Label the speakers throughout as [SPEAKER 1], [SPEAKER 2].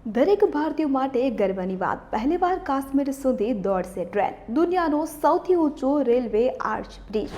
[SPEAKER 1] દરેક ભારતીય માટે ગર્વની વાત, પહેલીવાર કાશ્મીર સુધી દોડશે ટ્રેન, દુનિયાનો સૌથી ऊंचो रेलवे आर्च ब्रिज।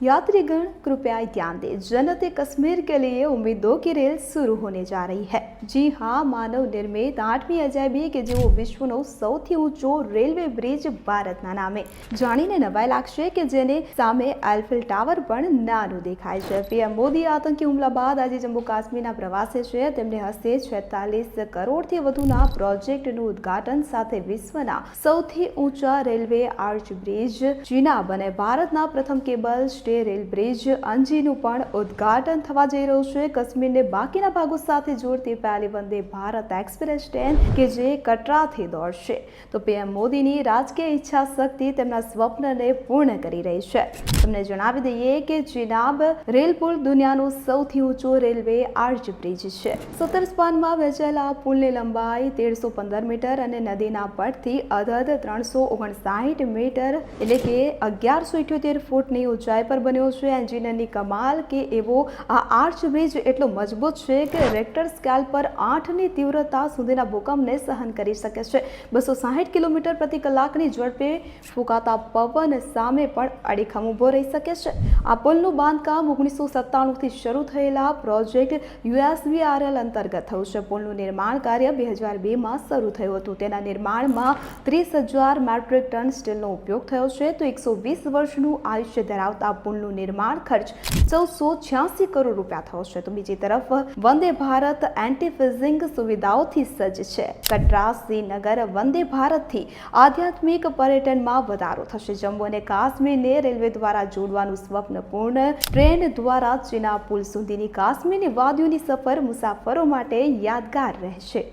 [SPEAKER 1] यात्रीगण कृपया ध्यान दें, जन्नत कश्मीर के लिए उम्मीदों की रेल शुरू होने जा रही है। जी हाँ, मानव निर्मित 8મી અજાયબી કે જેવો વિશ્વનો સૌથી ઊંચો રેલવે બ્રિજ ભારતના નામે જાણીને નવાઈ લાગશે કે જેને સામે આઈફેલ ટાવર પણ નાનું દેખાય છે। પીએમ મોદી આતંકી હુમલા બાદ આજે જમ્મુ કાશ્મીરના પ્રવાસે છે। તેમણે હસ્તે 46 કરોડથી વધુના પ્રોજેક્ટનું ઉદ્ઘાટન સાથે વિશ્વના સૌથી ઊંચા રેલવે આર્ચ બ્રિજ ચીનાબ અને ભારતના પ્રથમ કેબલ સ્ટે રેલ બ્રિજ અંજીનું પણ ઉદ્ઘાટન થવા જઈ રહ્યું છે। કાશ્મીરને બાકીના ભાગો સાથે જોડતી પહેલી વંદે ભારત એક્સપ્રેસ ટ્રેન કે જે કટરાથી દોડશે, તો પીએમ મોદીની રાજકીય ઈચ્છા શક્તિ તેમના સ્વપ્નને પૂર્ણ કરી રહી છે। તમને જણાવી દઈએ કે ચીનાબ રેલ પુલ દુનિયાનો સૌથી ઊંચો રેલવે આર્ચ બ્રિજ છે। 17 સ્પાનમાં વહેંચાયેલા આ પુલની લંબાઈ 1315 મીટર અને નદીના પટથી અધધ 359 મીટર એટલે કે 1178 ફૂટની ઊંચાઈ પર બન્યો છે। એન્જિનિયરની કમાલ કે એવો આ આર્ચ બ્રિજ એટલો મજબૂત છે કે રેક્ટર સ્કેલ પર 8ની તીવ્રતા સુધીના ભૂકંપને સહન કરી શકે છે। 260 કિલોમીટર પ્રતિ કલાકની ઝડપે ફૂંકાતા પવન સામે પણ અડીખમ ઊભો રહી શકે છે। આ પુલનું બાંધકામ 1997થી શરૂ થયેલા પ્રોજેક્ટ USVRL અંતર્ગત થયું છે। પુલનું નિર્માણ કાર્ય 2002માં શરૂ થયું હતું। તેના નિર્માણમાં 30,000 મેટ્રિક ટન સ્ટીલનો ઉપયોગ થયો છે, તો 120 વર્ષનું આયુષ્ય ધરાવતા પુલનું નિર્માણ ખર્ચ 1486 કરોડ રૂપિયા થયો છે। તો બીજી તરફ વંદે ભારત એન્ટી ફ્રીઝિંગ સુવિધાઓથી સજ્જ છે। કટરા શ્રીનગર વંદે ભારતથી આધ્યાત્મિક પર્યટનમાં વધારો થશે। જમ્મુ અને કાશ્મીરને રેલવે દ્વારા જોડવાનું સ્વપ્નપૂર્ણ ટ્રેન દ્વારા ચીના પુલ સુધીની કાશ્મીરની વાદીઓની સફર મુસાફરો માટે યાદગાર રહેશે।